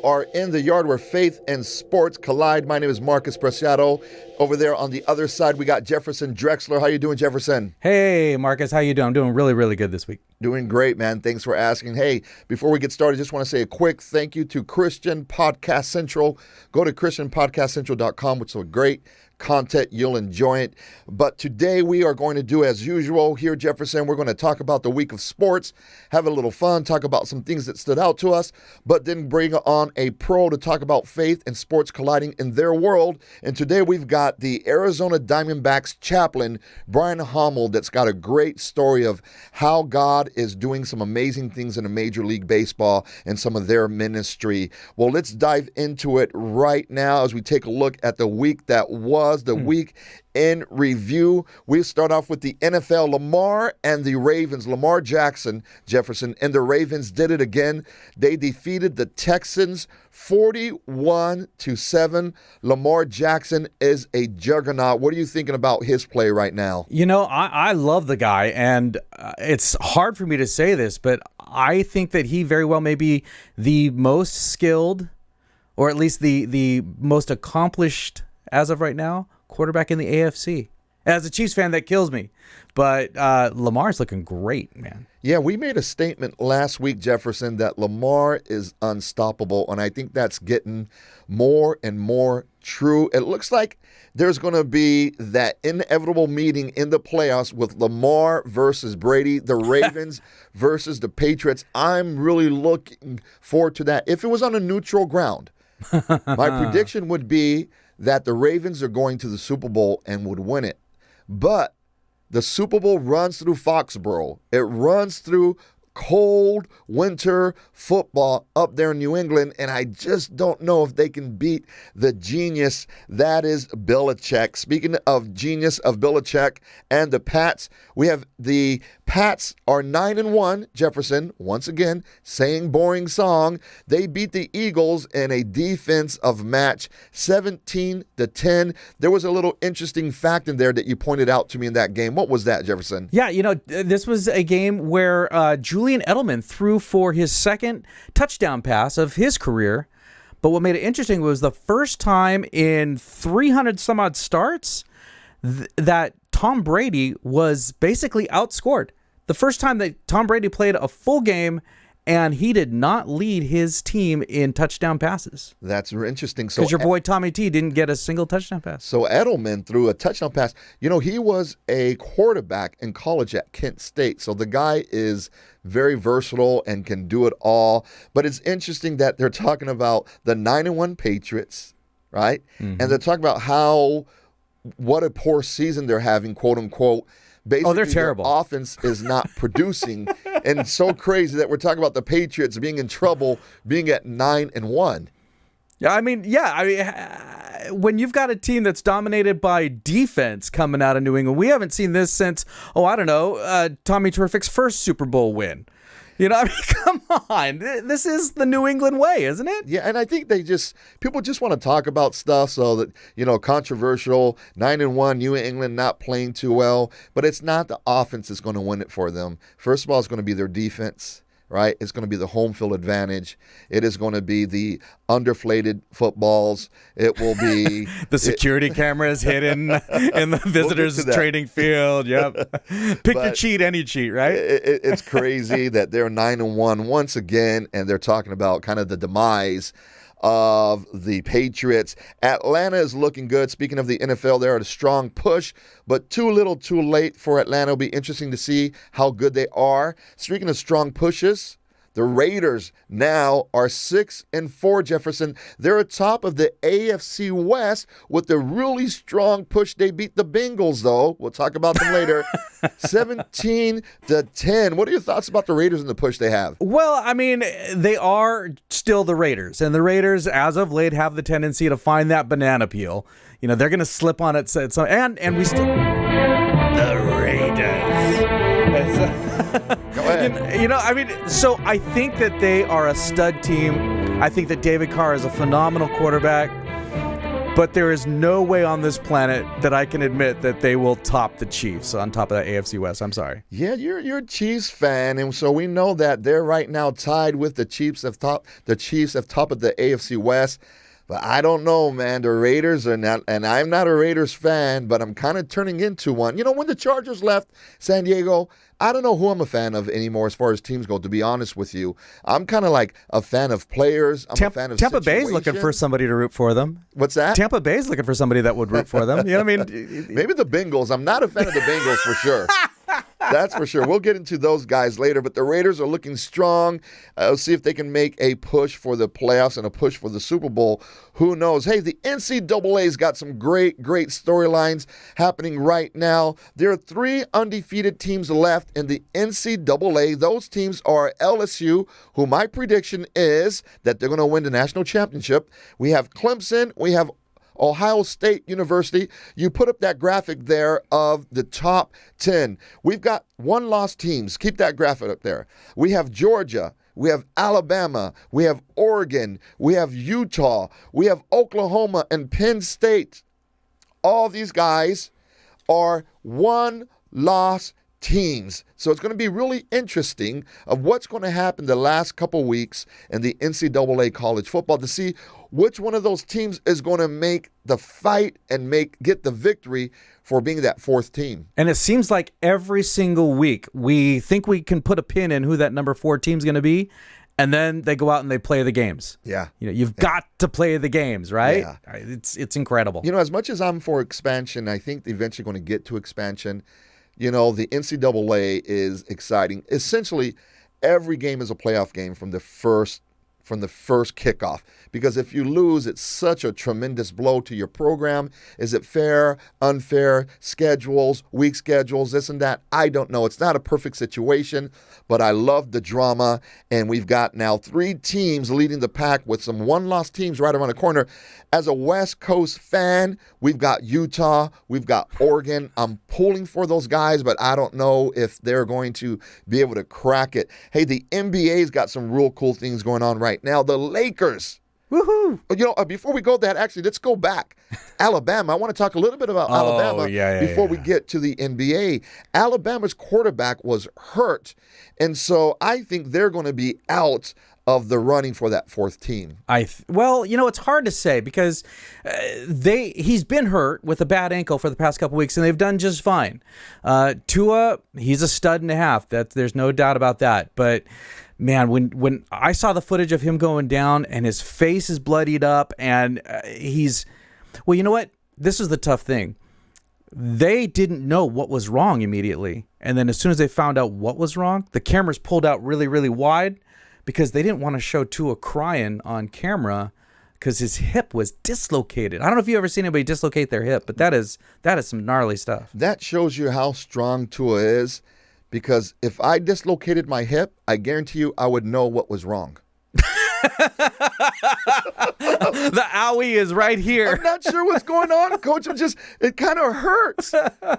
are in the yard where faith and sports collide. My name is Marcus Preciado. Over there on the other side, we got Jefferson Drexler. How you doing, Jefferson? Hey, Marcus. How you doing? I'm doing really, really good this week. Doing great, man. Thanks for asking. Hey, before we get started, just want to say a quick thank you to Christian Podcast Central. Go to christianpodcastcentral.com, which is a great content. You'll enjoy it. But today we are going to do as usual here, Jefferson. We're going to talk about the week of sports, have a little fun, talk about some things that stood out to us, but then bring on a pro to talk about faith and sports colliding in their world. And today we've got the Arizona Diamondbacks chaplain, Brian Hummel, that's got a great story of how God is doing some amazing things in a Major League Baseball and some of their ministry. Well, let's dive into it right now as we take a look at the week that was. The week in review. We start off with the NFL, Lamar and the Ravens. Lamar Jackson, Jefferson, and the Ravens did it again. They defeated the Texans 41-7. Lamar Jackson is a juggernaut. What are you thinking about his play right now? You know, I love the guy, and it's hard for me to say this, but I think that he very well may be the most skilled, or at least the most accomplished as of right now, quarterback in the AFC. As a Chiefs fan, that kills me. But Lamar's looking great, man. Yeah, we made a statement last week, Jefferson, that Lamar is unstoppable, and I think that's getting more and more true. It looks like there's going to be that inevitable meeting in the playoffs with Lamar versus Brady, the Ravens versus the Patriots. I'm really looking forward to that. If it was on a neutral ground, my prediction would be that the Ravens are going to the Super Bowl and would win it. But the Super Bowl runs through Foxborough. It runs through cold winter football up there in New England, and I just don't know if they can beat the genius that is Belichick. Speaking of genius of Belichick and the Pats, we have the Pats are 9-1, Jefferson, once again, saying boring song. They beat the Eagles in a defensive match, 17-10. There was a little interesting fact in there that you pointed out to me in that game. What was that, Jefferson? Yeah, you know, this was a game where Julian Edelman threw for his second touchdown pass of his career. But what made it interesting was the first time in 300 some odd starts that Tom Brady was basically outscored. The first time that Tom Brady played a full game and he did not lead his team in touchdown passes. That's interesting. Because your boy Tommy T didn't get a single touchdown pass. So Edelman threw a touchdown pass. You know, he was a quarterback in college at Kent State. So the guy is very versatile and can do it all. But it's interesting that they're talking about the 9-1 Patriots, right? Mm-hmm. And they're talking about what a poor season they're having, quote unquote. Basically, they're terrible. Their offense is not producing. And it's so crazy that we're talking about the Patriots being in trouble, being at 9-1. I mean, when you've got a team that's dominated by defense coming out of New England, we haven't seen this since, Tommy Terrific's first Super Bowl win. You know, I mean, come on. This is the New England way, isn't it? Yeah, and I think people just want to talk about stuff so that, controversial, 9-1, New England not playing too well. But it's not the offense that's going to win it for them. First of all, it's going to be their defense, right? It's going to be the home field advantage. It is going to be the underflated footballs. It will be the security cameras hidden in the visitors' training field. Yep. Pick your cheat, any cheat, right? It's crazy that they're 9-1 once again, and they're talking about kind of the demise of the Patriots. Atlanta is looking good. Speaking of the NFL, they're at a strong push, but too little too late for Atlanta. It'll be interesting to see how good they are. Speaking of strong pushes, the Raiders now are 6-4, Jefferson. They're atop of the AFC West with a really strong push. They beat the Bengals, though. We'll talk about them later. 17-10. What are your thoughts about the Raiders and the push they have? Well, I mean, they are still the Raiders. And the Raiders, as of late, have the tendency to find that banana peel. You know, they're going to slip on it. And we still... The Raiders. Go ahead. So I think that they are a stud team. I think that David Carr is a phenomenal quarterback. But there is no way on this planet that I can admit that they will top the Chiefs on top of that AFC West. I'm sorry. Yeah, you're a Chiefs fan, and so we know that they're right now tied with the Chiefs at top of the AFC West. But I don't know, man. The Raiders are not, and I'm not a Raiders fan, but I'm kind of turning into one. You know, when the Chargers left San Diego, I don't know who I'm a fan of anymore as far as teams go, to be honest with you. I'm kind of like a fan of players. I'm a fan of Tampa Bay's situation. looking for somebody to root for them. What's that? Tampa Bay's looking for somebody that would root for them. You know what I mean? Maybe the Bengals. I'm not a fan of the Bengals for sure. That's for sure. We'll get into those guys later, but the Raiders are looking strong. We'll see if they can make a push for the playoffs and a push for the Super Bowl. Who knows? Hey, the NCAA's got some great storylines happening right now. There are 3 undefeated teams left in the NCAA. Those teams are LSU, who my prediction is that they're going to win the national championship. We have Clemson. We have Ohio State University. You put up that graphic there of the top 10. We've got 1-loss teams. Keep that graphic up there. We have Georgia. We have Alabama. We have Oregon. We have Utah. We have Oklahoma and Penn State. All these guys are 1-loss teams. So it's going to be really interesting of what's going to happen the last couple weeks in the NCAA college football to see which one of those teams is going to make the fight and get the victory for being that 4th team. And it seems like every single week we think we can put a pin in who that number 4 team's going to be, and then they go out and they play the games. Yeah. You know, you've got to play the games, right? Yeah. It's incredible. You know, as much as I'm for expansion, I think they're eventually going to get to expansion. You know, the NCAA is exciting. Essentially, every game is a playoff game from the first kickoff. Because if you lose, it's such a tremendous blow to your program. Is it fair, unfair, schedules, weak schedules, this and that? I don't know. It's not a perfect situation, but I love the drama. And we've got now 3 teams leading the pack with some 1-loss teams right around the corner. As a West Coast fan, we've got Utah, we've got Oregon. I'm pulling for those guys, but I don't know if they're going to be able to crack it. Hey, the NBA's got some real cool things going on right now. The Lakers. Woohoo! You know, before we go that, actually, let's go back. Alabama. I want to talk a little bit about Alabama before we get to the NBA. Alabama's quarterback was hurt, and so I think they're going to be out of the running for that 4th team. Well, you know, it's hard to say because he's been hurt with a bad ankle for the past couple weeks, and they've done just fine. Tua, he's a stud and a half. There's no doubt about that. But man, when I saw the footage of him going down and his face is bloodied up and well, you know what? This is the tough thing. They didn't know what was wrong immediately. And then as soon as they found out what was wrong, the cameras pulled out really, really wide because they didn't want to show Tua crying on camera because his hip was dislocated. I don't know if you've ever seen anybody dislocate their hip, but that is some gnarly stuff. That shows you how strong Tua is. Because if I dislocated my hip, I guarantee you I would know what was wrong. The owie is right here. I'm not sure what's going on, Coach. It kind of hurts.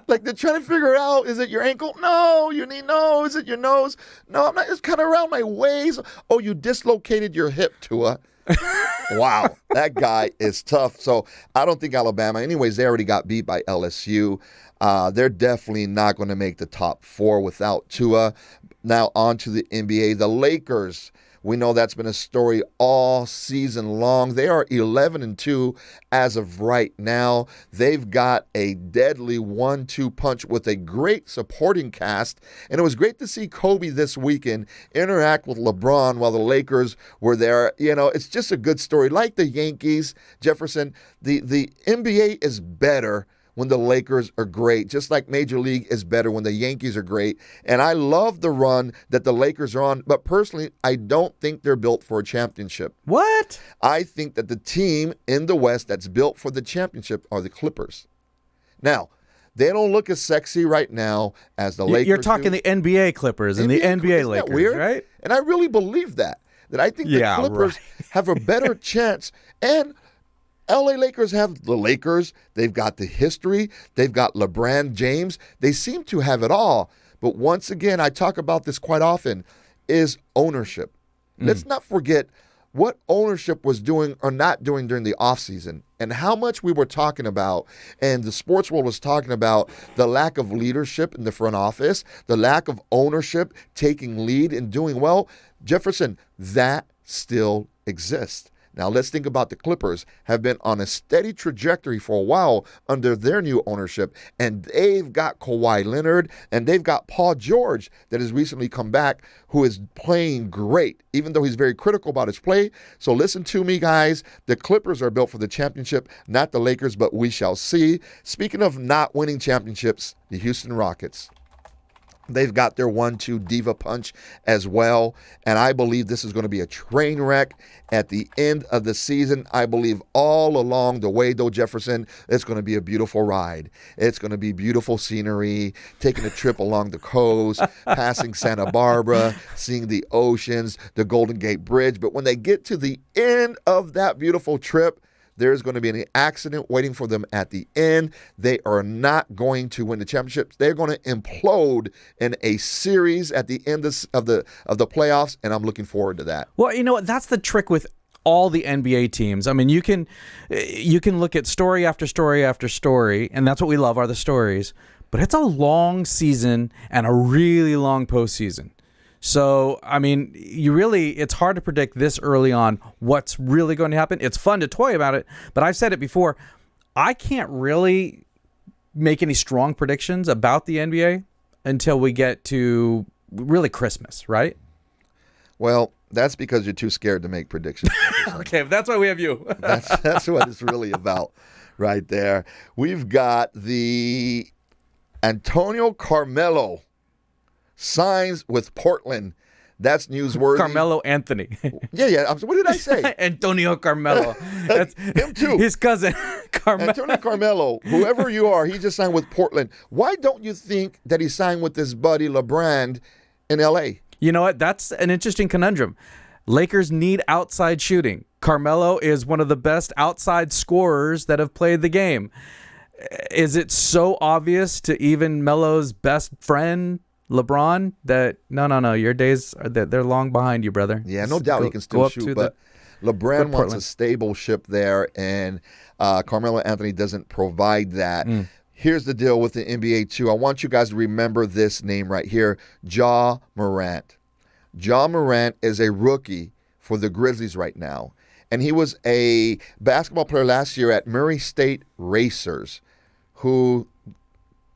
Like they're trying to figure out, is it your ankle? No, your knee. No, is it your nose? No, I'm not. It's kind of around my waist. Oh, you dislocated your hip, Tua. Wow, that guy is tough. So I don't think Alabama. Anyways, they already got beat by LSU. They're definitely not going to make the top 4 without Tua. Now on to the NBA. The Lakers. We know that's been a story all season long. They are 11-2 as of right now. They've got a deadly 1-2 punch with a great supporting cast. And it was great to see Kobe this weekend interact with LeBron while the Lakers were there. You know, it's just a good story. Like the Yankees, Jefferson, the NBA is better when the Lakers are great, just like Major League is better when the Yankees are great. And I love the run that the Lakers are on, but personally, I don't think they're built for a championship. What? I think that the team in the West that's built for the championship are the Clippers. Now, they don't look as sexy right now as the Lakers. You're talking do. the NBA Clippers and the NBA Isn't Lakers, that weird? right? And I really believe that I think the Clippers have a better chance. And LA Lakers have the Lakers. They've got the history. They've got LeBron James. They seem to have it all. But once again, I talk about this quite often, is ownership. Let's not forget what ownership was doing or not doing during the offseason and how much we were talking about, and the sports world was talking about the lack of leadership in the front office, the lack of ownership taking lead and doing well, Jefferson, that still exists. Now let's think about the Clippers have been on a steady trajectory for a while under their new ownership, and they've got Kawhi Leonard and they've got Paul George that has recently come back, who is playing great, even though he's very critical about his play. So listen to me, guys. The Clippers are built for the championship, not the Lakers, but we shall see. Speaking of not winning championships, the Houston Rockets. They've got their 1-2 diva punch as well, and I believe this is going to be a train wreck at the end of the season. I believe all along the way, though, Jefferson, it's going to be a beautiful ride. It's going to be beautiful scenery, taking a trip along the coast, passing Santa Barbara, seeing the oceans, the Golden Gate Bridge. But when they get to the end of that beautiful trip, there's going to be an accident waiting for them at the end. They are not going to win the championship. They're going to implode in a series at the end of the playoffs, and I'm looking forward to that. Well, you know what? That's the trick with all the NBA teams. I mean, you can look at story after story after story, and that's what we love, are the stories. But it's a long season and a really long postseason. So, I mean, it's hard to predict this early on what's really going to happen. It's fun to toy about it, but I've said it before. I can't really make any strong predictions about the NBA until we get to really Christmas, right? Well, that's because you're too scared to make predictions. Okay, that's why we have you. That's what it's really about right there. We've got the Antonio Carmelo signs with Portland. That's newsworthy. Carmelo Anthony. Yeah. What did I say? Antonio Carmelo. That's him too. His cousin, Carmelo. Antonio Carmelo, whoever you are, he just signed with Portland. Why don't you think that he signed with his buddy LeBron in L.A.? You know what? That's an interesting conundrum. Lakers need outside shooting. Carmelo is one of the best outside scorers that have played the game. Is it so obvious to even Melo's best friend, LeBron, that no, your days they're long behind you, brother? Yeah, no doubt he can still shoot, but LeBron wants a stable ship there, and Carmelo Anthony doesn't provide that. Here's the deal with the NBA too. I want you guys to remember this name right here, Ja Morant. Ja Morant is a rookie for the Grizzlies right now, and he was a basketball player last year at Murray State Racers, who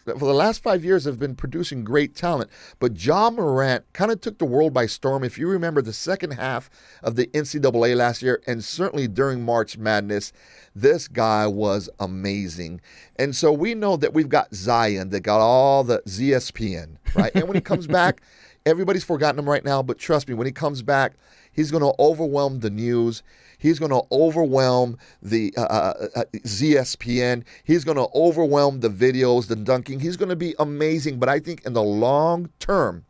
for the last 5 years have been producing great talent. But Ja Morant kind of took the world by storm. If you remember the second half of the NCAA last year, and certainly during March Madness, this guy was amazing. And so we know that we've got Zion that got all the ZSPN, right? And when he comes back, everybody's forgotten him right now, but trust me, when he comes back, he's going to overwhelm the news. He's going to overwhelm the ZSPN. He's going to overwhelm the videos, the dunking. He's going to be amazing. But I think in the long term,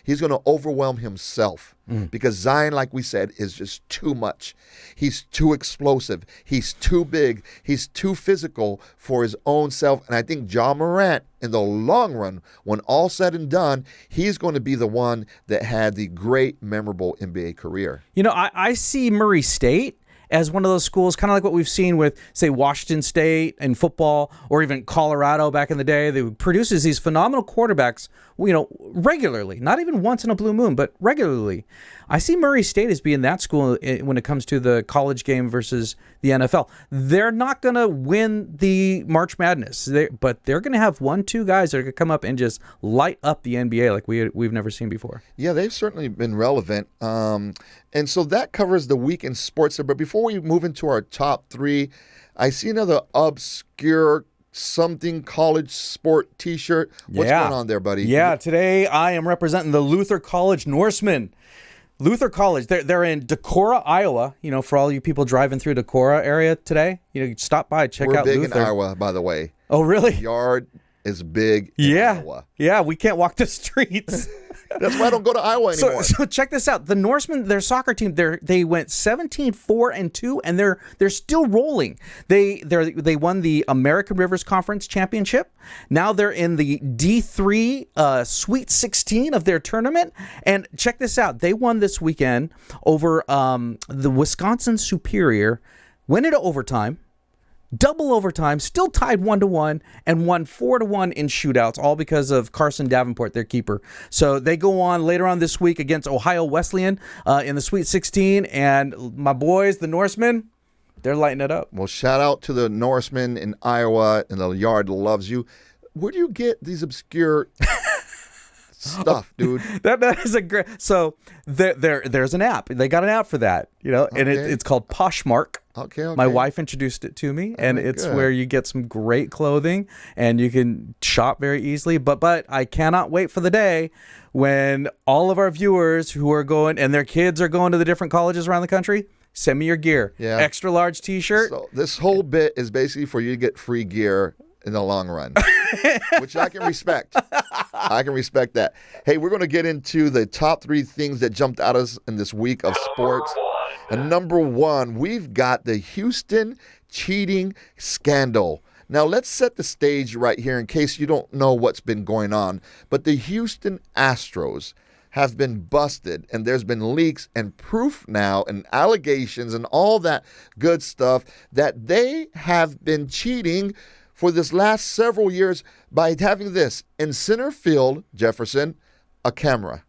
he's going to overwhelm himself because Zion, like we said, is just too much. He's too explosive. He's too big. He's too physical for his own self. And I think Ja Morant, in the long run, when all said and done, he's going to be the one that had the great, memorable NBA career. You know, I see Murray State as one of those schools, kind of like what we've seen with, say, Washington State in football, or even Colorado back in the day, that produces these phenomenal quarterbacks, you know, regularly, not even once in a blue moon, but regularly. I see Murray State as being that school when it comes to the college game versus the NFL. They're not going to win the March Madness, but they're going to have 1-2 guys that are going to come up and just light up the NBA like we've never seen before. Yeah, they've certainly been relevant. And so that covers the week in sports. But before we move into our top three, I see another obscure something college sport T-shirt. What's going on there, buddy? Yeah, today I am representing the Luther College Norsemen. Luther College, they're in Decorah, Iowa. You know, for all you people driving through Decorah area today, you know, stop by, check out Luther. We're big in Iowa, by the way. Oh, really? Yard, is big in Iowa. Yeah, we can't walk the streets. That's why I don't go to Iowa anymore. So check this out. The Norsemen, their soccer team, they went 17-4-2, and they're still rolling. They won the American Rivers Conference Championship. Now they're in the D3 Sweet 16 of their tournament. And check this out. They won this weekend over the Wisconsin Superior, went into overtime. Double overtime, still tied 1-1, and won 4-1 in shootouts, all because of Carson Davenport, their keeper. So they go on later on this week against Ohio Wesleyan in the Sweet 16, and my boys, the Norsemen, they're lighting it up. Well, shout out to the Norsemen in Iowa, and the Yard loves you. Where do you get these obscure stuff, dude? That is a great. So there's an app. They got an app for that, and it's called Poshmark. Okay. My wife introduced it to me, and it's good. where you get some great clothing and you can shop very easily. But I cannot wait for the day when all of our viewers who are going and their kids are going to the different colleges around the country, send me your gear. Yeah. Extra large T-shirt. So this whole bit is basically for you to get free gear in the long run, which I can respect. I can respect that. Hey, we're going to get into the top 3 things that jumped out at us in this week of sports. And number 1, we've got the Houston cheating scandal. Now, let's set the stage right here in case you don't know what's been going on. But the Houston Astros have been busted, and there's been leaks and proof now and allegations and all that good stuff that they have been cheating for this last several years by having this in center field, Jefferson, a camera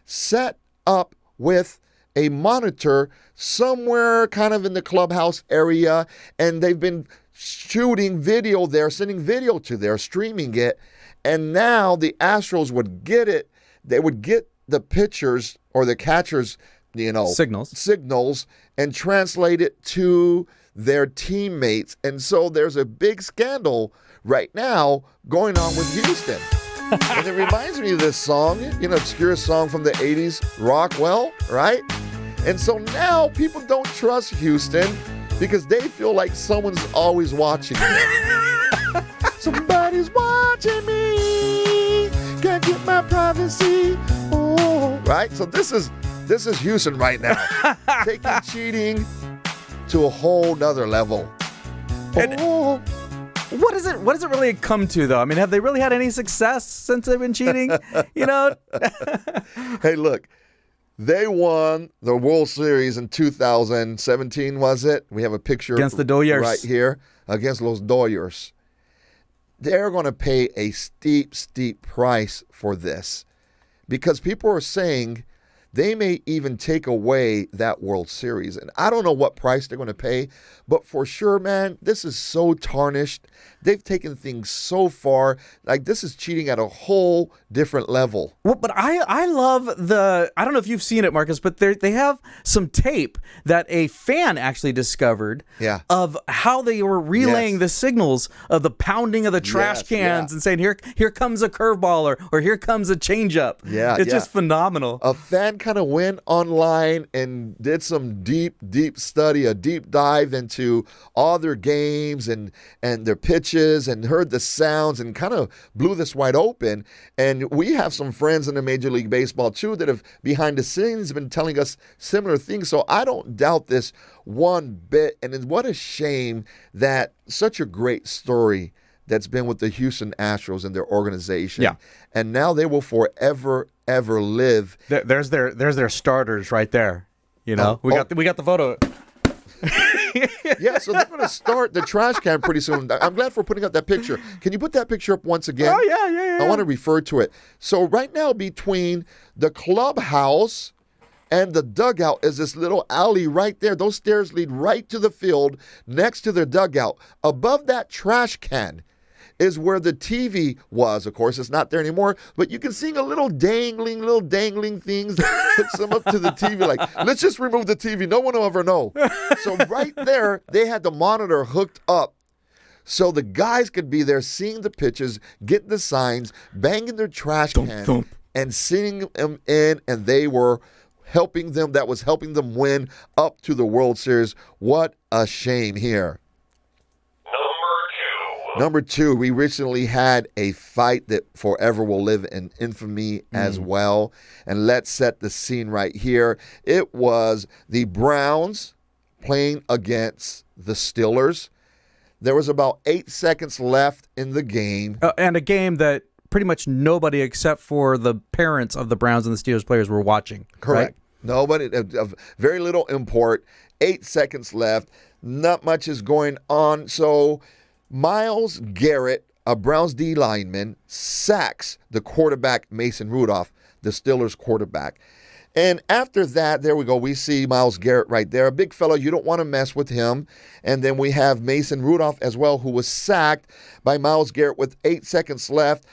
set up with a monitor somewhere kind of in the clubhouse area, and they've been shooting video there, sending video to there, streaming it, and now the Astros would get it. They would get the pitchers or the catchers, signals and translate it to their teammates. And so there's a big scandal right now going on with Houston. And it reminds me of this song, obscure song from the 80s, Rockwell, right? And so now people don't trust Houston because they feel like someone's always watching them. Somebody's watching me, can't get my privacy. Oh, right? So this is Houston right now, taking cheating to a whole nother level. And what does it really come to, though? I mean, have they really had any success since they've been cheating? Hey, look, they won the World Series in 2017, was it? We have a picture against the Dodgers right here, against Los Dodgers. They're going to pay a steep, steep price for this because people are saying they may even take away that World Series. And I don't know what price they're going to pay, but for sure, man, this is so tarnished. They've taken things so far. Like, this is cheating at a whole different level. Well, but I love I don't know if you've seen it, Marcus, but they have some tape that a fan actually discovered of how they were relaying the signals of the pounding of the trash cans and saying, here comes a curveball or here comes a changeup. It's just phenomenal. A fan kind of went online and did some deep study, a deep dive into all their games and their pitches and heard the sounds and kind of blew this wide open. And we have some friends in the Major League Baseball too that have behind the scenes been telling us similar things. So I don't doubt this one bit. And what a shame that such a great story that's been with the Houston Astros and their organization. Yeah. And now they will forever, ever live. There's their starters right there. We got the photo. Yeah, so they're going to start the trash can pretty soon. I'm glad for putting up that picture. Can you put that picture up once again? Oh, yeah. I want to refer to it. So right now between the clubhouse and the dugout is this little alley right there. Those stairs lead right to the field next to their dugout. Above that trash can is where the TV was. Of course, it's not there anymore, but you can see little dangling things that hooks them up to the TV. Like, let's just remove the TV. No one will ever know. So right there, they had the monitor hooked up so the guys could be there seeing the pitches, getting the signs, banging their trash can, and sending them in, and they were helping them. That was helping them win up to the World Series. What a shame here. Number two, we recently had a fight that forever will live in infamy as well. And let's set the scene right here. It was the Browns playing against the Steelers. There was about 8 seconds left in the game. And a game that pretty much nobody except for the parents of the Browns and the Steelers players were watching. Correct. Right? Nobody, of very little import. 8 seconds left. Not much is going on. So Myles Garrett, a Browns D lineman, sacks the quarterback Mason Rudolph, the Steelers quarterback. And after that, there we go. We see Myles Garrett right there. A big fellow. You don't want to mess with him. And then we have Mason Rudolph as well, who was sacked by Myles Garrett with 8 seconds left.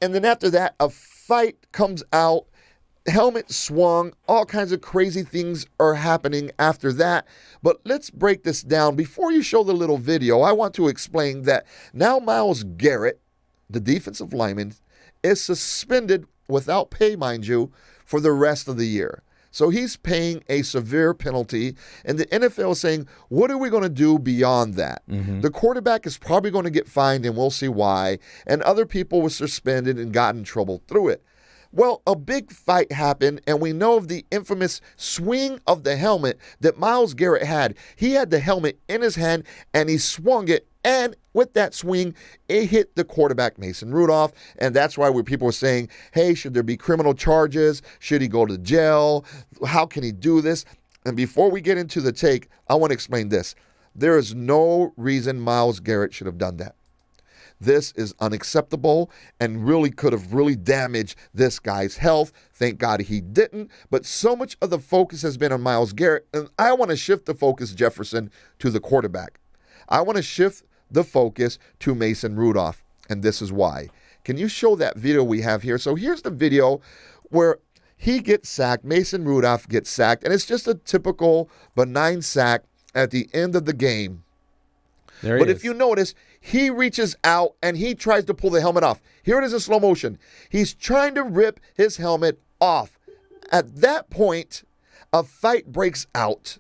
And then after that, a fight comes out. Helmet swung. All kinds of crazy things are happening after that. But let's break this down. Before you show the little video, I want to explain that now Myles Garrett, the defensive lineman, is suspended without pay, mind you, for the rest of the year. So he's paying a severe penalty, and the NFL is saying, what are we going to do beyond that? The quarterback is probably going to get fined, and we'll see why, and other people were suspended and got in trouble through it. Well, a big fight happened, and we know of the infamous swing of the helmet that Myles Garrett had. He had the helmet in his hand, and he swung it, and with that swing, it hit the quarterback, Mason Rudolph, and that's why people were saying, hey, should there be criminal charges? Should he go to jail? How can he do this? And before we get into the take, I want to explain this. There is no reason Myles Garrett should have done that. This is unacceptable and really could have really damaged this guy's health. Thank God he didn't. But so much of the focus has been on Myles Garrett. And I want to shift the focus, Jefferson, to the quarterback. I want to shift the focus to Mason Rudolph. And this is why. Can you show that video we have here? So here's the video where he gets sacked. Mason Rudolph gets sacked. And it's just a typical benign sack at the end of the game. But if you notice, he reaches out and he tries to pull the helmet off. Here it is in slow motion. He's trying to rip his helmet off. At that point, a fight breaks out.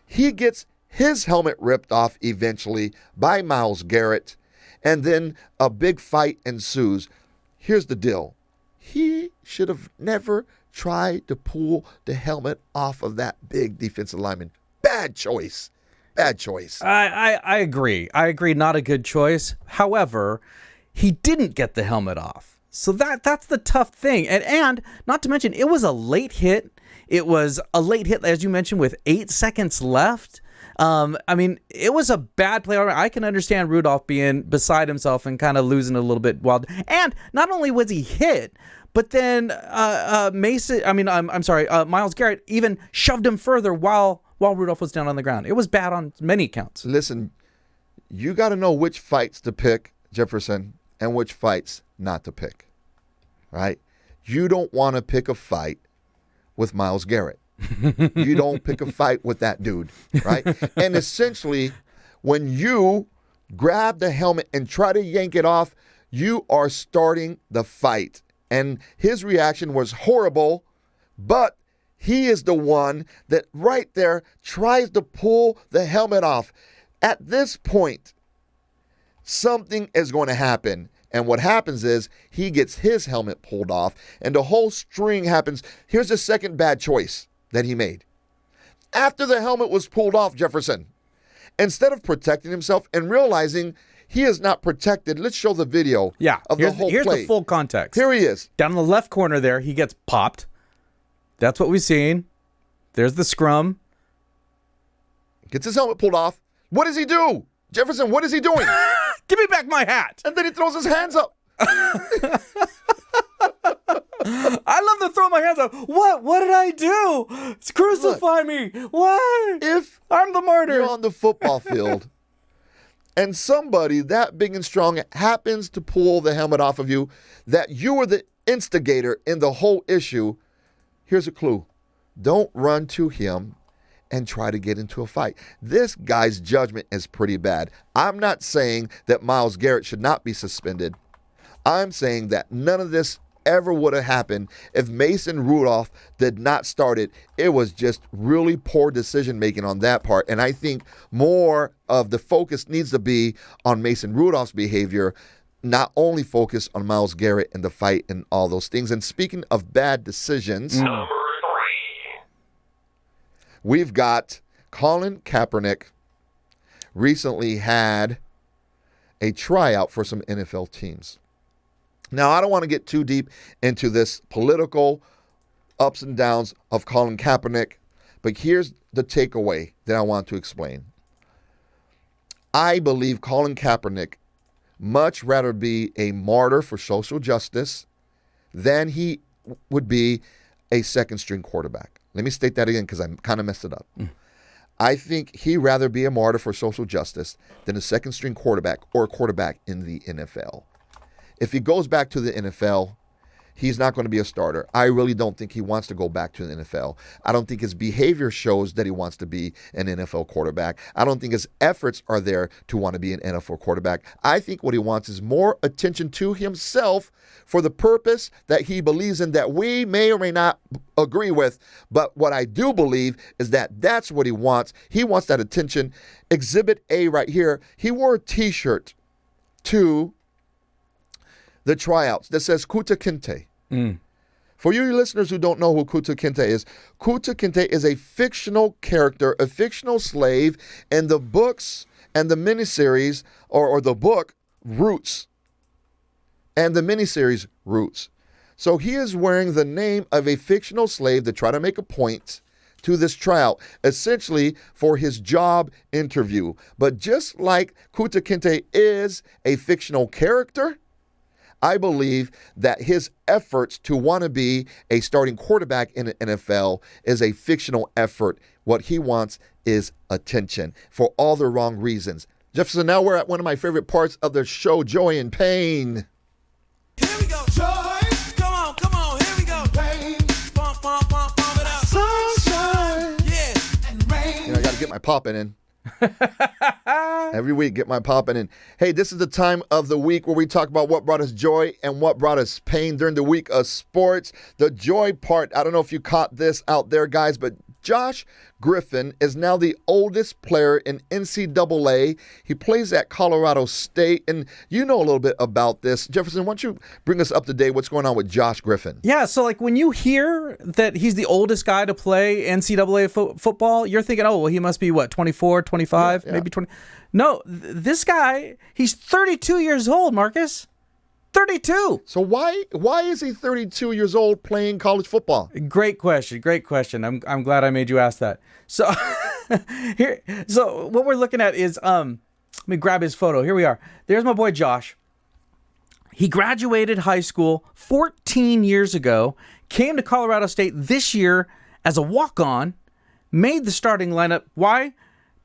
He gets his helmet ripped off eventually by Myles Garrett, and then a big fight ensues. Here's the deal. He should have never tried to pull the helmet off of that big defensive lineman. Bad choice. Bad choice. I agree. I agree. Not a good choice. However, he didn't get the helmet off. So that's the tough thing. And not to mention, it was a late hit. It was a late hit, as you mentioned, with 8 seconds left. I mean, it was a bad play. I can understand Rudolph being beside himself and kind of losing a little bit wild. And not only was he hit, but then Myles Garrett even shoved him further while Rudolph was down on the ground. It was bad on many counts. Listen, you got to know which fights to pick, Jefferson, and which fights not to pick, right? You don't want to pick a fight with Myles Garrett. You don't pick a fight with that dude, right? And essentially, when you grab the helmet and try to yank it off, you are starting the fight. And his reaction was horrible, but he is the one that right there tries to pull the helmet off. At this point, something is going to happen. And what happens is he gets his helmet pulled off and the whole string happens. Here's the second bad choice that he made. After the helmet was pulled off, Jefferson, instead of protecting himself and realizing he is not protected, let's show the video of the whole play. Here's the full context. Here he is. Down in the left corner there, he gets popped. That's what we've seen. There's the scrum. Gets his helmet pulled off. What does he do? Jefferson, what is he doing? Give me back my hat. And then he throws his hands up. I love to throw my hands up. What? What did I do? Crucify me. What? If I'm the martyr. You're on the football field and somebody that big and strong happens to pull the helmet off of you, that you were the instigator in the whole issue, here's a clue. Don't run to him and try to get into a fight. This guy's judgment is pretty bad. I'm not saying that Myles Garrett should not be suspended. I'm saying that none of this ever would have happened if Mason Rudolph did not start it. It was just really poor decision making on that part. And I think more of the focus needs to be on Mason Rudolph's behavior, not only focus on Myles Garrett and the fight and all those things. And speaking of bad decisions, Number 3. we've got Colin Kaepernick recently had a tryout for some NFL teams. Now, I don't want to get too deep into this political ups and downs of Colin Kaepernick, but here's the takeaway that I want to explain. I believe Colin Kaepernick much rather be a martyr for social justice than he would be a second-string quarterback. Let me state that again because I kind of messed it up. I think he'd rather be a martyr for social justice than a second-string quarterback or a quarterback in the NFL. If he goes back to the NFL, he's not going to be a starter. I really don't think he wants to go back to the NFL. I don't think his behavior shows that he wants to be an NFL quarterback. I don't think his efforts are there to want to be an NFL quarterback. I think what he wants is more attention to himself for the purpose that he believes in that we may or may not agree with. But what I do believe is that that's what he wants. He wants that attention. Exhibit A right here, he wore a T-shirt to the tryouts that says Kuta Kinte. For you listeners who don't know who Kuta Kinte is a fictional character, a fictional slave in the books and the miniseries, or the book Roots and the miniseries Roots. So he is wearing the name of a fictional slave to try to make a point to this tryout, essentially for his job interview. But just like Kuta Kinte is a fictional character, I believe that his efforts to want to be a starting quarterback in the NFL is a fictional effort. What he wants is attention for all the wrong reasons. Jefferson, now we're at one of my favorite parts of the show, Joy and Pain. Here we go. Joy. Come on, here we go. Pain. Pump it up. Sunshine. Yeah. And rain. You know, I got to get my popping in. Every week, get my popping in. Hey, this is the time of the week where we talk about what brought us joy and what brought us pain during the week of sports. The joy part, I don't know if you caught this out there, guys, but Josh Griffin is now the oldest player in NCAA. He plays at Colorado State, and you know a little bit about this. Jefferson, why don't you bring us up to date what's going on with Josh Griffin? Yeah, so like when you hear that he's the oldest guy to play NCAA football, you're thinking, oh, well, he must be, what, 24, 25, maybe 20? No, this guy, he's 32 years old, Marcus. 32. So why is he 32 years old playing college football? Great question. I'm glad I made you ask that. So so what we're looking at is let me grab his photo. Here we are. There's my boy Josh. He graduated high school 14 years ago, came to Colorado State this year as a walk-on, made the starting lineup. Why?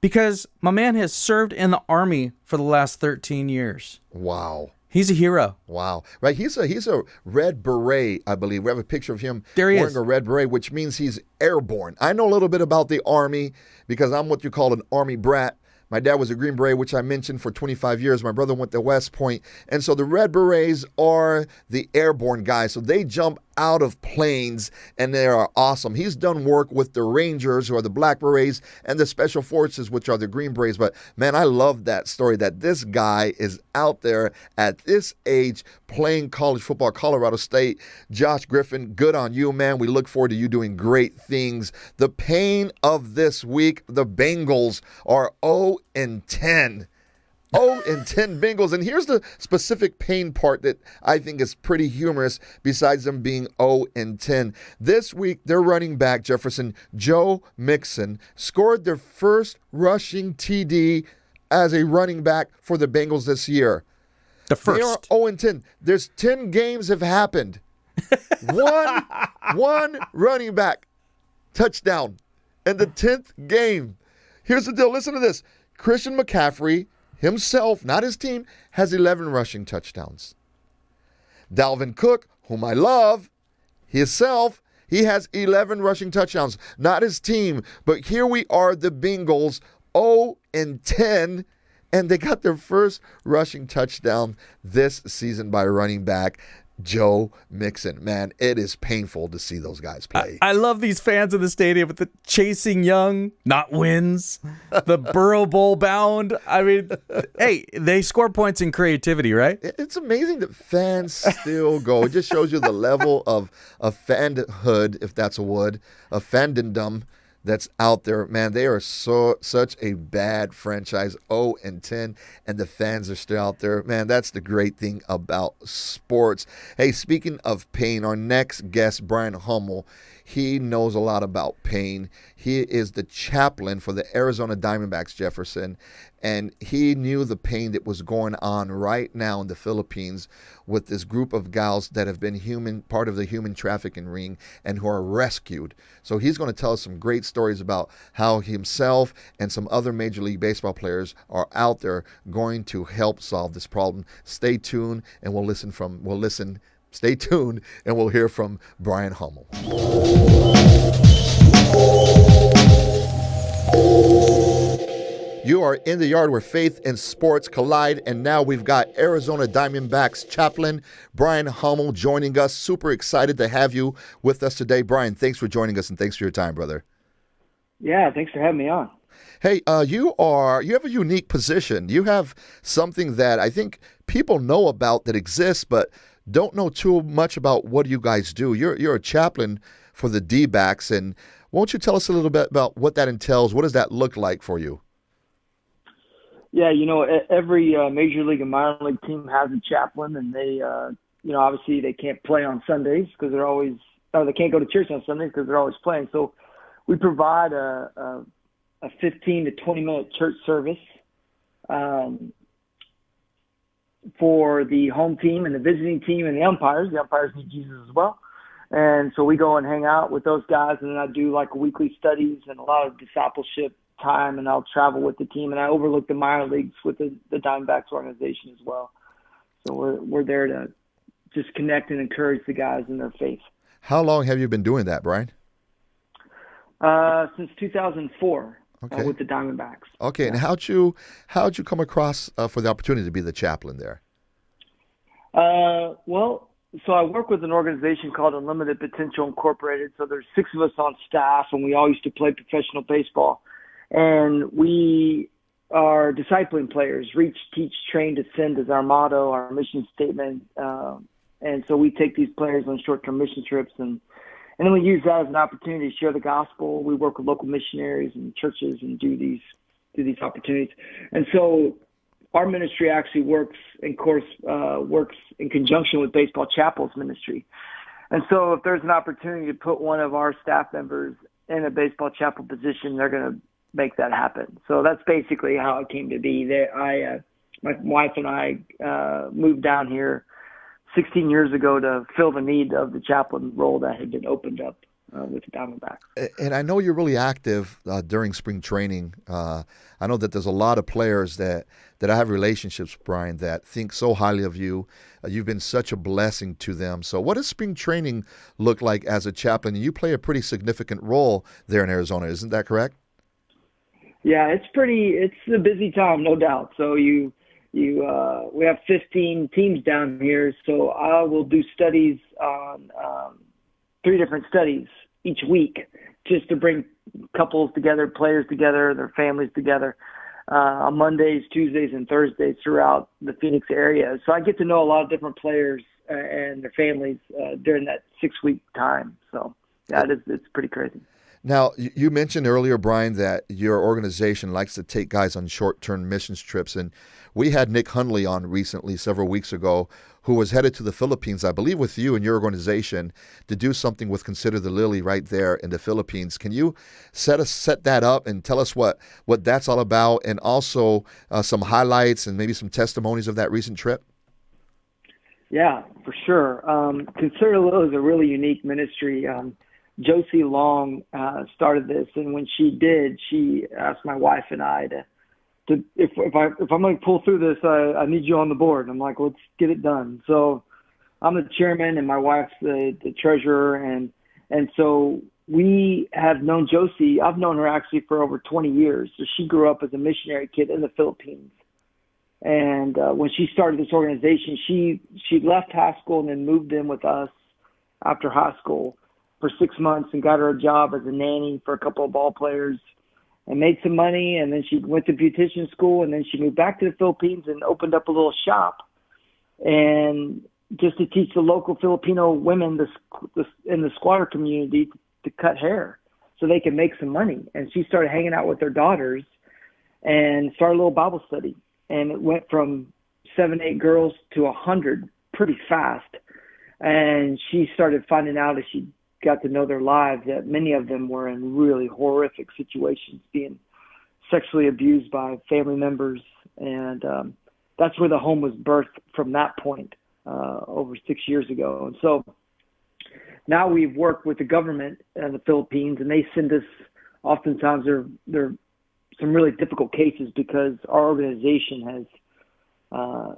Because my man has served in the Army for the last 13 years. Wow. He's a hero. Wow. Right. He's a red beret, I believe. We have a picture of him There he wearing is. a red beret, which means he's airborne. I know a little bit about the Army because I'm what you call an Army brat. My dad was a Green Beret, which I mentioned for 25 years. My brother went to West Point. And so the Red Berets are the airborne guys. So they jump out of planes and they are awesome. He's done work with the Rangers, who are the Black Berets, and the Special Forces, which are the Green Berets. But man, I love that story that this guy is out there at this age playing college football, Colorado State. Josh Griffin, good on you, man. We look forward to you doing great things. The pain of this week, the Bengals are 0-10. 0-10 Bengals. And here's the specific pain part that I think is pretty humorous besides them being 0-10. This week, their running back, Jefferson, Joe Mixon, scored their first rushing TD as a running back for the Bengals this year. The They first. are 0-10. There's 10 games have happened. One running back touchdown in the 10th game. Here's the deal. Listen to this. Christian McCaffrey himself, not his team, has 11 rushing touchdowns. Dalvin Cook, whom I love, himself, he has 11 rushing touchdowns. Not his team, but here we are, the Bengals, 0-10, and they got their first rushing touchdown this season by running back. Joe Mixon. Man, it is painful to see those guys play. I love these fans in the stadium with the chasing young, not wins, the Burrow Bowl bound. I mean, hey, they score points in creativity, right? It's amazing that fans still go. It just shows you the level of fanhood, if that's a word, of fandom that's out there. Man, they are such a bad franchise, 0-10, and the fans are still out there. Man, that's the great thing about sports. Hey, speaking of pain, our next guest, Brian Hummel, he knows a lot about pain. He is the chaplain for the Arizona Diamondbacks, Jefferson, and he knew the pain that was going on right now in the Philippines with this group of gals that have been part of the human trafficking ring and who are rescued. So he's going to tell us some great stories about how himself and some other Major League Baseball players are out there going to help solve this problem. Stay tuned, and Stay tuned, and we'll hear from Brian Hummel. You are in the yard where faith and sports collide, and now we've got Arizona Diamondbacks chaplain Brian Hummel joining us. Super excited to have you with us today. Brian, thanks for joining us, and thanks for your time, brother. Yeah, thanks for having me on. Hey, you have a unique position. You have something that I think people know about that exists, but don't know too much about what you guys do. You're a chaplain for the D-backs, and won't you tell us a little bit about what that entails? What does that look like for you? Yeah, every major league and minor league team has a chaplain, and they, obviously they can't play on Sundays because they can't go to church on Sundays because they're always playing. So we provide a 15 to 20 minute church service for the home team and the visiting team and the umpires. The umpires need Jesus as well. And so we go and hang out with those guys, and then I do like weekly studies and a lot of discipleship time, and I'll travel with the team, and I overlook the minor leagues with the Diamondbacks organization as well. So we're there to just connect and encourage the guys in their faith. How long have you been doing that, Brian? Since 2004. Okay. With the Diamondbacks. Okay, Yeah. and how'd you come across for the opportunity to be the chaplain there? So I work with an organization called Unlimited Potential Incorporated. So there's 6 of us on staff, and we all used to play professional baseball. And we are discipling players. Reach, teach, train, descend is our motto, our mission statement. And so we take these players on short-term mission trips, and then we use that as an opportunity to share the gospel. We work with local missionaries and churches and do these opportunities. And so our ministry actually works in conjunction with Baseball Chapel's ministry. And so if there's an opportunity to put one of our staff members in a Baseball Chapel position, they're going to make that happen. So that's basically how it came to be. My wife and I moved down here 16 years ago to fill the need of the chaplain role that had been opened up with the Diamondbacks. And I know you're really active during spring training. I know that there's a lot of players that I have relationships with, Brian, that think so highly of you. You've been such a blessing to them. So what does spring training look like as a chaplain? You play a pretty significant role there in Arizona, isn't that correct? Yeah, it's a busy time, no doubt. So we have 15 teams down here, so I will do studies on 3 different studies each week just to bring couples together, players together, their families together on Mondays, Tuesdays, and Thursdays throughout the Phoenix area. So I get to know a lot of different players and their families during that 6-week time. So yeah, it's pretty crazy. Now, you mentioned earlier, Brian, that your organization likes to take guys on short-term missions trips, and we had Nick Hundley on recently, several weeks ago, who was headed to the Philippines, I believe with you and your organization, to do something with Consider the Lily right there in the Philippines. Can you set that up and tell us what that's all about, and also some highlights and maybe some testimonies of that recent trip? Yeah, for sure. Consider the Lily is a really unique ministry. Josie Long started this, and when she did, she asked my wife and I to if I'm going to pull through this, I need you on the board. And I'm like, let's get it done. So I'm the chairman, and my wife's the treasurer, and so we have known Josie. I've known her actually for over 20 years. So she grew up as a missionary kid in the Philippines, And when she started this organization, she left high school and then moved in with us after high school for 6 months and got her a job as a nanny for a couple of ball players and made some money. And then she went to beautician school, and then she moved back to the Philippines and opened up a little shop, and just to teach the local Filipino women in the squatter community to cut hair so they can make some money. And she started hanging out with their daughters and started a little Bible study. And it went from 7, 8 girls to 100 pretty fast. And she started finding out as she got to know their lives that many of them were in really horrific situations, being sexually abused by family members. And that's where the home was birthed from that point over 6 years ago. And so now we've worked with the government in the Philippines, and they send us, oftentimes they're some really difficult cases because our organization has,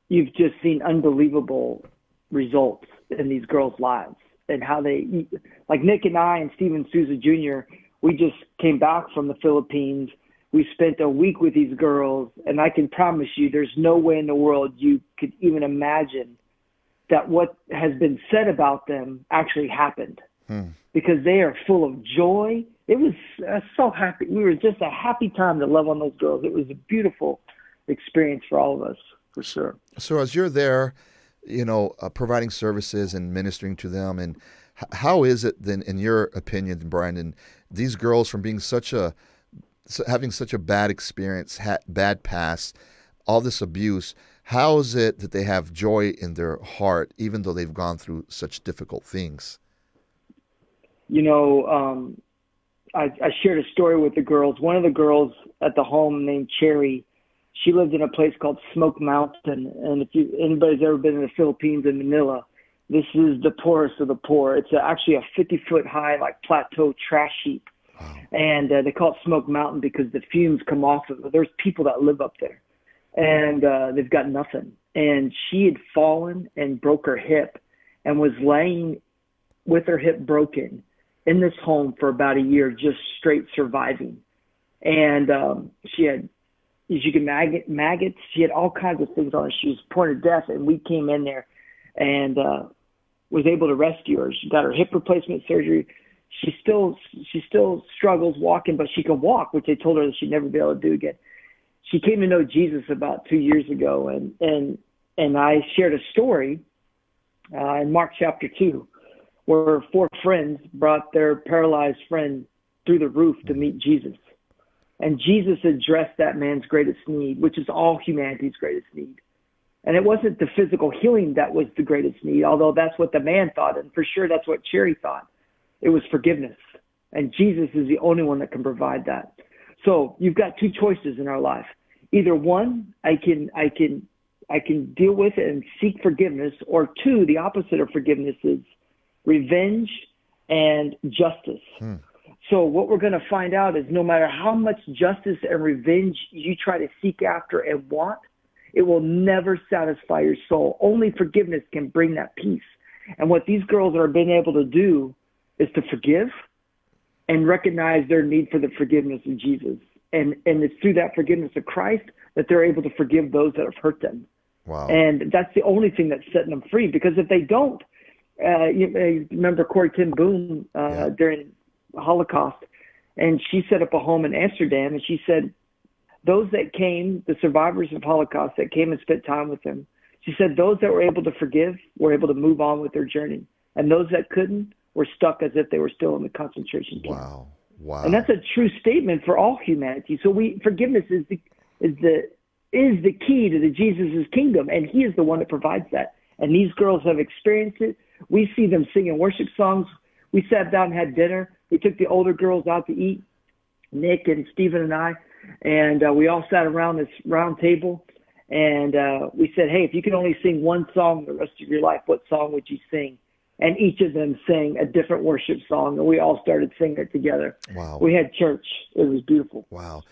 you've just seen unbelievable results in these girls' lives and how they, like Nick and I and Steven Souza Jr., we just came back from the Philippines. We spent a week with these girls, and I can promise you there's no way in the world you could even imagine that what has been said about them actually happened, because they are full of joy. It was so happy. We were just a happy time to love on those girls. It was a beautiful experience for all of us, for sure. So as you're there, providing services and ministering to them, and how is it then, in your opinion, Brian, and these girls from being having such a bad experience, bad past, all this abuse, how is it that they have joy in their heart, even though they've gone through such difficult things? I shared a story with the girls. One of the girls at the home named Cherry, she lived in a place called Smoke Mountain. And if anybody's ever been in the Philippines in Manila, this is the poorest of the poor. It's actually a 50-foot high, like plateau trash heap. Wow. And they call it Smoke Mountain because the fumes come off of it. There's people that live up there, and they've got nothing. And she had fallen and broke her hip and was laying with her hip broken in this home for about a year, just straight surviving. And she had, as you can maggots. She had all kinds of things on her. She was point of death, and we came in there and was able to rescue her. She got her hip replacement surgery. She still struggles walking, but she can walk, which they told her that she'd never be able to do again. She came to know Jesus about 2 years ago, and I shared a story in Mark chapter 2, where 4 friends brought their paralyzed friend through the roof to meet Jesus. And Jesus addressed that man's greatest need, which is all humanity's greatest need. And it wasn't the physical healing that was the greatest need, although that's what the man thought, and for sure that's what Cherry thought. It was forgiveness. And Jesus is the only one that can provide that. So you've got 2 choices in our life. Either one, I can deal with it and seek forgiveness, or 2, the opposite of forgiveness is revenge and justice. So what we're going to find out is no matter how much justice and revenge you try to seek after and want, it will never satisfy your soul. Only forgiveness can bring that peace. And what these girls are being able to do is to forgive and recognize their need for the forgiveness of Jesus. And it's through that forgiveness of Christ that they're able to forgive those that have hurt them. Wow. And that's the only thing that's setting them free, because if they don't, you remember Corrie ten Boom during the Holocaust, and she set up a home in Amsterdam, and she said those that came, the survivors of Holocaust that came and spent time with them, she said those that were able to forgive were able to move on with their journey, and those that couldn't were stuck as if they were still in the concentration camp. Wow. And that's a true statement for all humanity. So forgiveness is the key to the Jesus' kingdom, and he is the one that provides that. And these girls have experienced it. We see them singing worship songs. We sat down and had dinner. We took the older girls out to eat, Nick and Stephen and I, and we all sat around this round table, and we said, hey, if you could only sing one song the rest of your life, what song would you sing? And each of them sang a different worship song, and we all started singing it together. Wow. We had church. It was beautiful. Wow.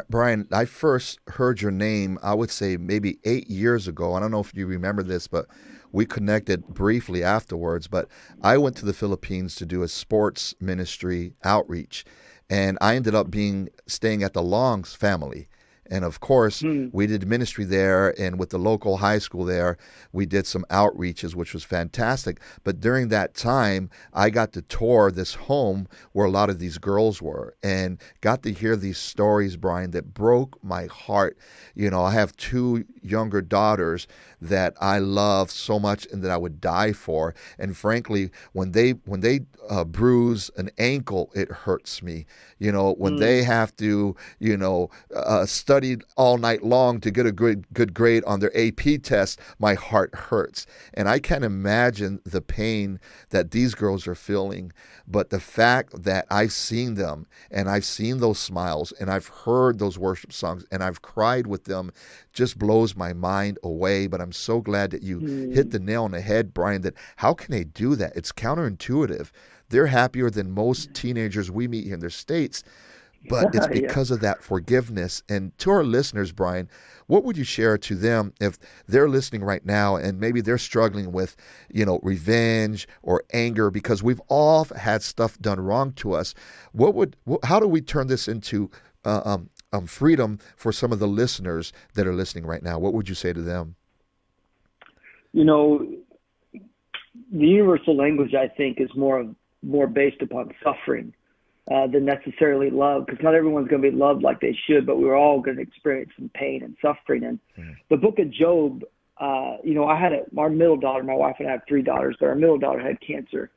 Brian, I first heard your name, I would say maybe 8 years ago. I don't know if you remember this, but we connected briefly afterwards. But I went to the Philippines to do a sports ministry outreach, and I ended up staying at the Longs family. And of course, we did ministry there, and with the local high school there, we did some outreaches, which was fantastic. But during that time, I got to tour this home where a lot of these girls were and got to hear these stories, Brian, that broke my heart. You know, I have two younger daughters that I love so much and that I would die for. And frankly, when they bruise an ankle, it hurts me. You know, when they have to, study all night long to get a good grade on their AP test, my heart hurts. And I can't imagine the pain that these girls are feeling. But the fact that I've seen them and I've seen those smiles and I've heard those worship songs and I've cried with them just blows my mind away. But I'm so glad that you hit the nail on the head, Brian, that how can they do that? It's counterintuitive. They're happier than most teenagers we meet here in their states, but it's because of that forgiveness. And to our listeners, Brian, what would you share to them if they're listening right now and maybe they're struggling with, revenge or anger, because we've all had stuff done wrong to us? How do we turn this into freedom for some of the listeners that are listening right now? What would you say to them? The universal language, I think, is more based upon suffering than necessarily love, because not everyone's going to be loved like they should, but we're all going to experience some pain and suffering. And the book of Job, I had our middle daughter, my wife and I have 3 daughters, but our middle daughter had cancer,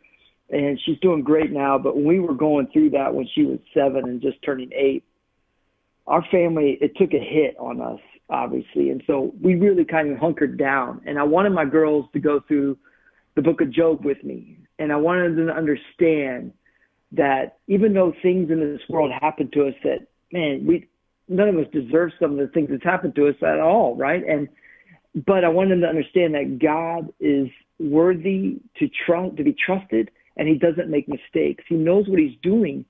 and she's doing great now. But when we were going through that when she was 7 and just turning 8, our family, it took a hit on us, obviously. And so we really kind of hunkered down. And I wanted my girls to go through the book of Job with me. And I wanted them to understand that even though things in this world happen to us that, none of us deserve some of the things that's happened to us at all, right? But I wanted them to understand that God is worthy to be trusted, and he doesn't make mistakes. He knows what he's doing.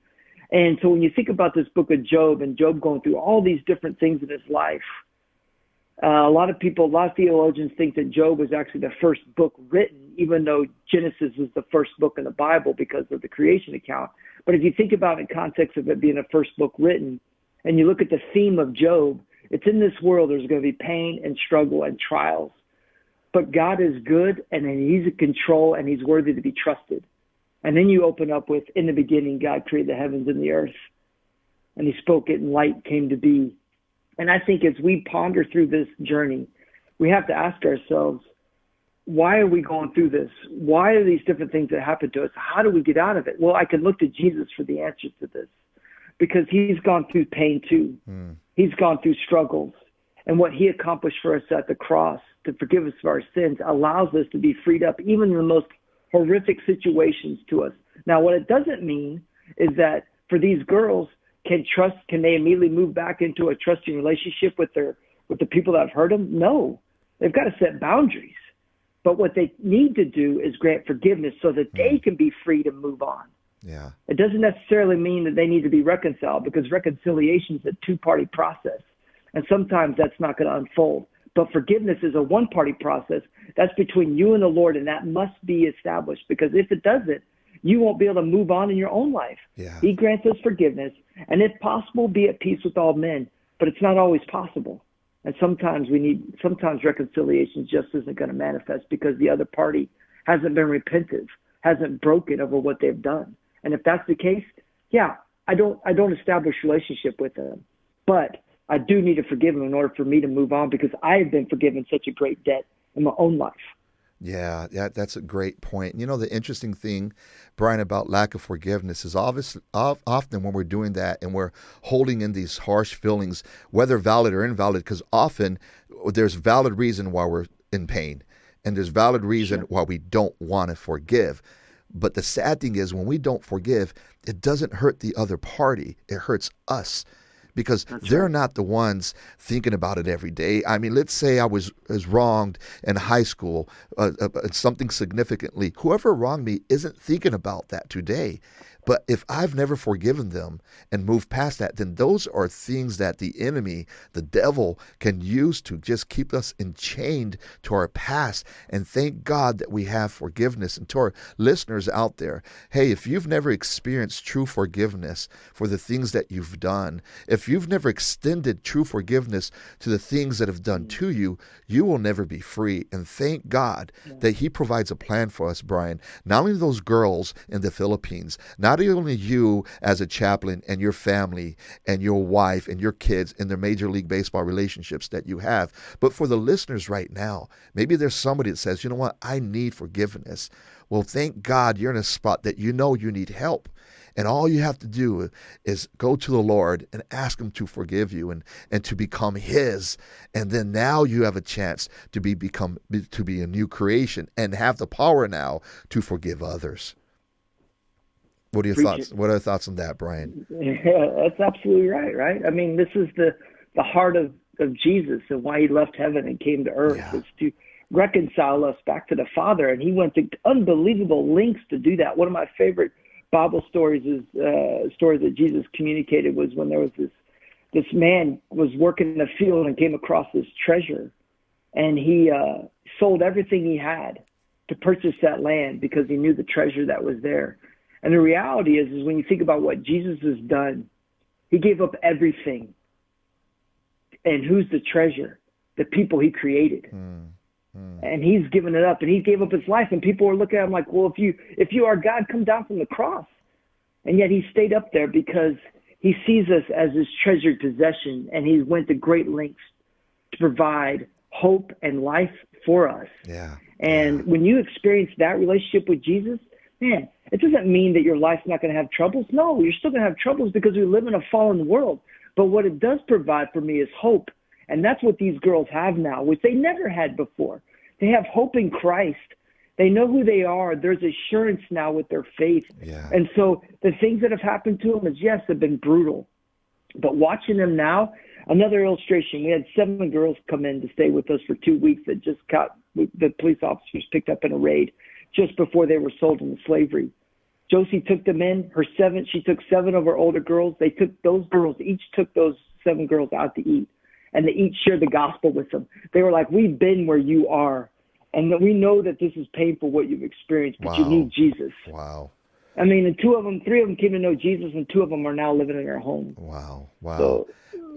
And so when you think about this book of Job and Job going through all these different things in his life, a lot of theologians think that Job was actually the first book written, even though Genesis is the first book in the Bible because of the creation account. But if you think about it in context of it being the first book written, and you look at the theme of Job, it's in this world there's going to be pain and struggle and trials. But God is good, and he's in control, and he's worthy to be trusted. And then you open up with, in the beginning, God created the heavens and the earth, and he spoke it, and light came to be. And I think as we ponder through this journey, we have to ask ourselves, why are we going through this? Why are these different things that happen to us? How do we get out of it? Well, I can look to Jesus for the answer to this, because he's gone through pain too. He's gone through struggles. And what he accomplished for us at the cross to forgive us of our sins allows us to be freed up, even in the most horrific situations to us. Now, what it doesn't mean is that for these girls, can they immediately move back into a trusting relationship with the people that have hurt them? No. They've got to set boundaries. But what they need to do is grant forgiveness so that they can be free to move on. Yeah. It doesn't necessarily mean that they need to be reconciled, because reconciliation is a two-party process. And sometimes that's not going to unfold. But forgiveness is a one-party process. That's between you and the Lord, and that must be established, because if it doesn't, you won't be able to move on in your own life. Yeah. He grants us forgiveness, and if possible, be at peace with all men. But it's not always possible. And sometimes reconciliation just isn't going to manifest because the other party hasn't been repentive, hasn't broken over what they've done. And if that's the case, I don't establish relationship with them. But I do need to forgive them in order for me to move on, because I have been forgiven such a great debt in my own life. Yeah, that's a great point. The interesting thing, Brian, about lack of forgiveness is often when we're doing that and we're holding in these harsh feelings, whether valid or invalid, because often there's valid reason why we're in pain, and there's valid reason why we don't want to forgive. But the sad thing is, when we don't forgive, it doesn't hurt the other party. It hurts us, because they're not the ones thinking about it every day. I mean, let's say I was wronged in high school, something significantly. Whoever wronged me isn't thinking about that today. But if I've never forgiven them and moved past that, then those are things that the enemy, the devil, can use to just keep us enchained to our past. And thank God that we have forgiveness. And to our listeners out there, hey, if you've never experienced true forgiveness for the things that you've done, if you've never extended true forgiveness to the things that have done to you, you will never be free. And thank God that he provides a plan for us, Brian. Not only those girls in the Philippines, not only you as a chaplain and your family and your wife and your kids in their Major League Baseball relationships that you have, but for the listeners right now, maybe there's somebody that says, you know what, I need forgiveness. Well, thank God you're in a spot that you know you need help. And all you have to do is go to the Lord and ask him to forgive you and to become his. And then now you have a chance to be a new creation and have the power now to forgive others. What are your thoughts? What are your thoughts on that, Brian? Yeah, that's absolutely right, right? I mean, this is the heart of Jesus and why he left heaven and came to earth, is to reconcile us back to the Father. And he went to unbelievable lengths to do that. One of my favorite Bible stories is stories that Jesus communicated was when there was this man was working in the field and came across this treasure, and he sold everything he had to purchase that land because he knew the treasure that was there. And the reality is when you think about what Jesus has done, he gave up everything. And who's the treasure? The people he created. And he's given it up, and he gave up his life. And people were looking at him like, well, if you are God, come down from the cross. And yet he stayed up there because he sees us as his treasured possession, and he went to great lengths to provide hope and life for us. Yeah. And when you experience that relationship with Jesus, man, it doesn't mean that your life's not going to have troubles. No, you're still going to have troubles because we live in a fallen world. But what it does provide for me is hope. And that's what these girls have now, which they never had before. They have hope in Christ. They know who they are. There's assurance now with their faith. Yeah. And so the things that have happened to them is, yes, have been brutal. But watching them now, another illustration, we had 7 girls come in to stay with us for 2 weeks that just got the police officers picked up in a raid just before they were sold into slavery. Josie took them in. She took 7 of her older girls. They took those girls, each took those 7 girls out to eat. And they each shared the gospel with them. They were like, we've been where you are. And we know that this is painful, what you've experienced, but you need Jesus. Wow. I mean, and 3 of them came to know Jesus, and 2 of them are now living in their home. Wow. So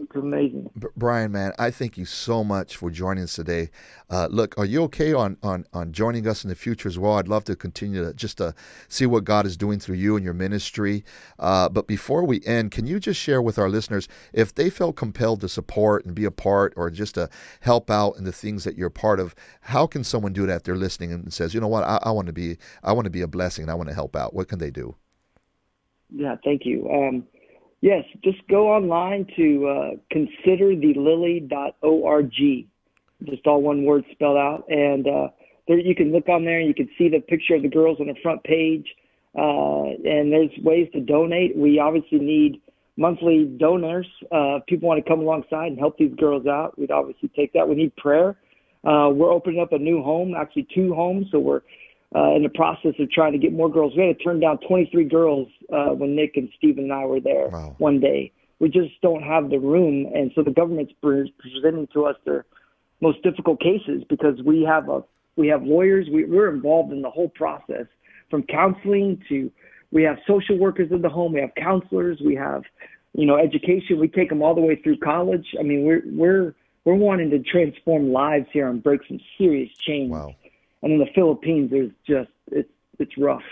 it's amazing. Brian, man, I thank you so much for joining us today. Look, are you okay on joining us in the future as well? I'd love to continue to see what God is doing through you and your ministry. But before we end, can you just share with our listeners, if they felt compelled to support and be a part or just to help out in the things that you're part of, how can someone do that if they're listening and says, you know what, I want to be a blessing and I want to help out? What can they do? Yeah, thank you. Yes, just go online to considerthelily.org, just all one word spelled out. And there you can look on there and you can see the picture of the girls on the front page. And there's ways to donate. We obviously need monthly donors. If people want to come alongside and help these girls out, we'd obviously take that. We need prayer. We're opening up a new home, actually 2 homes, so we're in the process of trying to get more girls. We had to turn down 23 girls when Nick and Stephen and I were there one day. We just don't have the room, and so the government's presenting to us their most difficult cases because we have lawyers. We're involved in the whole process, from counseling to we have social workers in the home. We have counselors. We have education. We take them all the way through college. I mean, we're wanting to transform lives here and break some serious chains. Wow. And in the Philippines, there's just it's rough,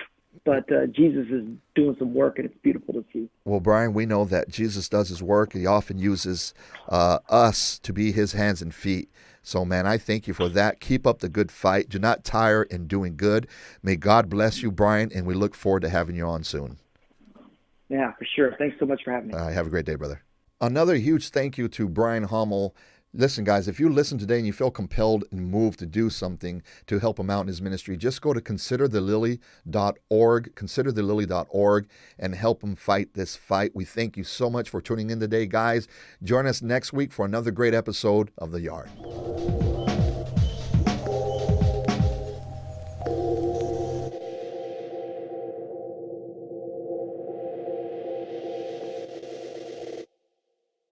but Jesus is doing some work, and it's beautiful to see. Well, Brian, we know that Jesus does his work. He often uses us to be his hands and feet. So, man, I thank you for that. Keep up the good fight. Do not tire in doing good. May God bless you, Brian, and we look forward to having you on soon. Yeah, for sure. Thanks so much for having me. Have a great day, brother. Another huge thank you to Brian Hummel. Listen, guys, if you listen today and you feel compelled and moved to do something to help him out in his ministry, just go to considerthelily.org, considerthelily.org, and help him fight this fight. We thank you so much for tuning in today, guys. Join us next week for another great episode of The Yard.